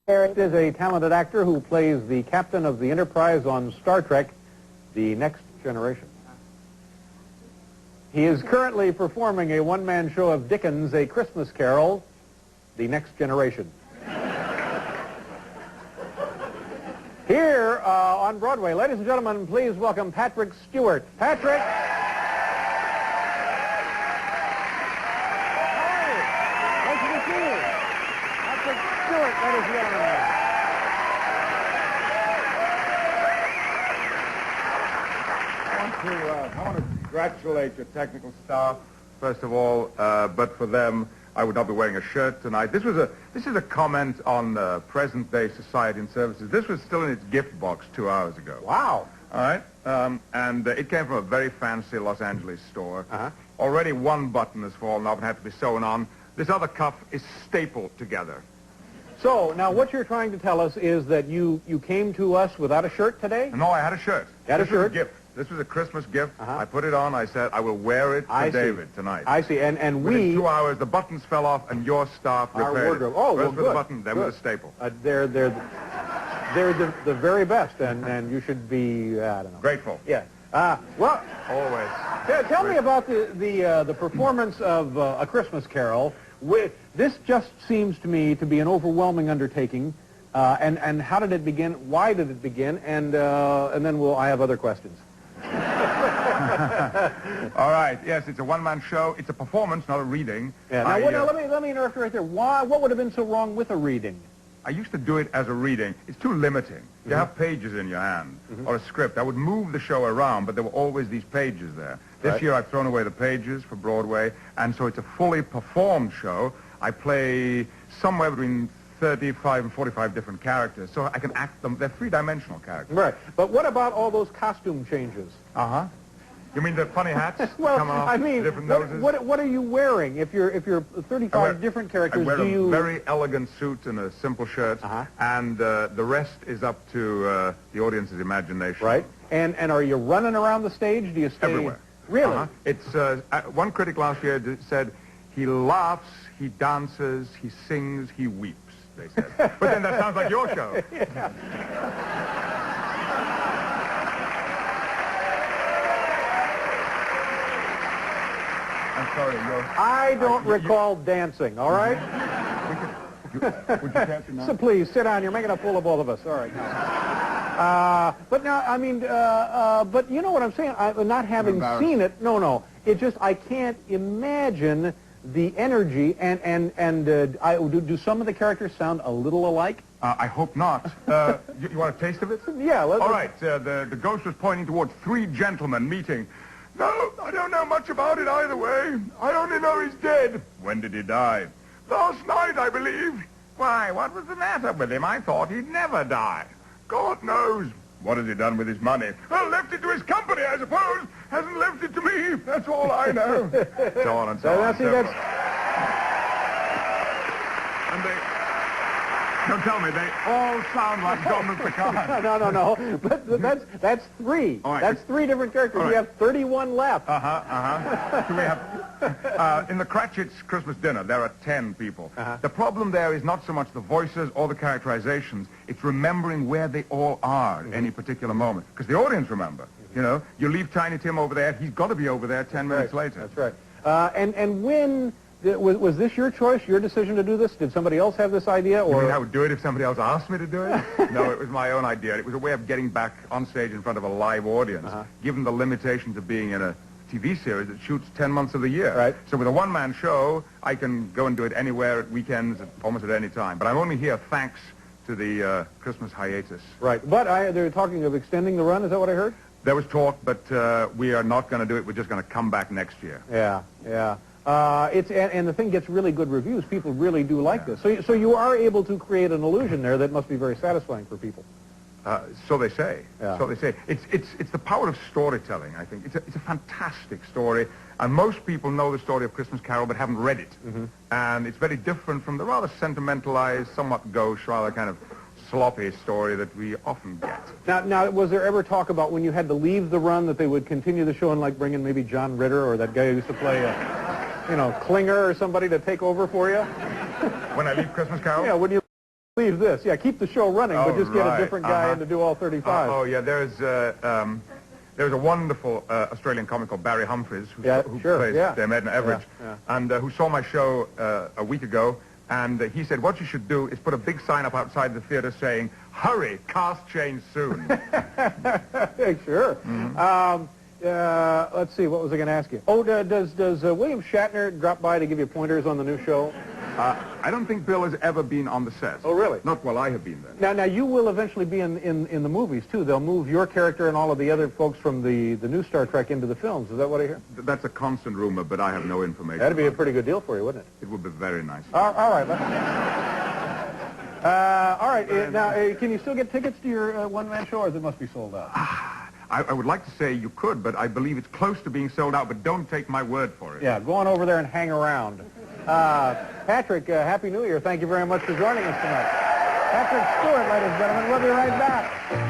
Stewart is a talented actor who plays the captain of the Enterprise on Star Trek, The Next Generation. He is currently performing a one-man show of Dickens' A Christmas Carol, The Next Generation. Here on Broadway, ladies and gentlemen, please welcome Patrick Stewart. Patrick! Nice to see you. Patrick Stewart, ladies and gentlemen. I want to congratulate your technical staff, first of all, but for them, I would not be wearing a shirt tonight. This is a comment on present-day society and services. This was still in its gift box 2 hours ago. Wow. All right? And it came from a very fancy Los Angeles store. Already one button has fallen off and had to be sewn on. This other cuff is stapled together. So, now what you're trying to tell us is that you came to us without a shirt today? No, I had a shirt. Had a shirt? Was a gift. This was a Christmas gift. I put it on. I said, I will wear it for David tonight. I see. And within 2 hours, the buttons fell off, and your staff repaired our wardrobe. it. Oh, First well, with the button, then with the staple. They're the very best, and you should be, I don't know. Grateful. Yeah. Well, always. Tell me about the performance of A Christmas Carol. This just seems to me to be an overwhelming undertaking. And how did it begin? Why did it begin? And then I have other questions. All right. Yes, it's a one-man show. It's a performance, not a reading. Yeah. Now, let me interrupt you right there. What would have been so wrong with a reading? I used to do it as a reading. It's too limiting. You have pages in your hand or a script. I would move the show around, but there were always these pages there. This year I've thrown away the pages for Broadway, and so it's a fully performed show. I play somewhere between 35 and 45 different characters, so I can act them. They're three-dimensional characters. Right. But what about all those costume changes? You mean the funny hats? Well, coming off, I mean, different noses? What are you wearing? If you're 35 different characters, I wear a very elegant suit and a simple shirt, and the rest is up to the audience's imagination. Right. And are you running around the stage? Do you stay everywhere? Really? It's one critic last year said he laughs, he dances, he sings, he weeps. They said. But then that sounds like your show. Yeah. I'm sorry, I don't recall dancing, all right? Would you catch it now? So please, sit down. You're making a fool of both of us. All right. But now, I mean, but you know what I'm saying? Not having seen it, no. It just, I can't imagine the energy, and do some of the characters sound a little alike? I hope not. You want a taste of it? Yeah. All right. The ghost was pointing towards three gentlemen meeting. No, I don't know much about it either way. I only know he's dead. When did he die? Last night, I believe. Why, what was the matter with him? I thought he'd never die. God knows. What has he done with his money? Well, left it to his company, I suppose. Hasn't left it to me. That's all I know. So on and so on. Don't tell me, they all sound like Donald Picard. No. But that's three. Right. That's three different characters. Right. We have 31 left. So we have, in the Cratchit's Christmas dinner, there are 10 people. The problem there is not so much the voices or the characterizations. It's remembering where they all are at any particular moment. Because the audience remember. You know, you leave Tiny Tim over there, he's got to be over there 10 minutes later. That's right. And when... Was this your choice, your decision to do this? Did somebody else have this idea? Or you mean I would do it if somebody else asked me to do it? No, it was my own idea. It was a way of getting back on stage in front of a live audience, given the limitations of being in a TV series that shoots 10 months of the year. Right. So with a one-man show, I can go and do it anywhere at weekends, almost at any time. But I'm only here thanks to the Christmas hiatus. Right. But they're talking of extending the run. Is that what I heard? There was talk, but we are not going to do it. We're just going to come back next year. Yeah. And the thing gets really good reviews. People really do like this. So you are able to create an illusion there that must be very satisfying for people. So they say. Yeah. So they say. It's the power of storytelling, I think. It's a fantastic story. And most people know the story of Christmas Carol but haven't read it. And it's very different from the rather sentimentalized, somewhat gauche, rather kind of sloppy story that we often get. Now, was there ever talk about when you had to leave the run that they would continue the show and like bring in maybe John Ritter or that guy who used to play Klinger or somebody to take over for you? When I leave Christmas Carol? Yeah, when you believe this. Yeah, keep the show running, but just get a different guy in to do all 35. Oh, yeah, there's a wonderful Australian comic called Barry Humphries who plays Dame Edna Everage, and who saw my show a week ago, and he said, what you should do is put a big sign up outside the theater saying, hurry, cast change soon. Sure. Let's see, what was I going to ask you? Oh, does William Shatner drop by to give you pointers on the new show? I don't think Bill has ever been on the set. Oh, really? Not while I have been there. Now you will eventually be in the movies, too. They'll move your character and all of the other folks from the new Star Trek into the films. Is that what I hear? That's a constant rumor, but I have no information. That'd be a pretty good deal for you, wouldn't it? It would be very nice. All right. All right. Now, can you still get tickets to your one-man show, or it must be sold out? I would like to say you could, but I believe it's close to being sold out, but don't take my word for it. Yeah, go on over there and hang around. Patrick, Happy New Year. Thank you very much for joining us tonight. Patrick Stewart, ladies and gentlemen. We'll be right back.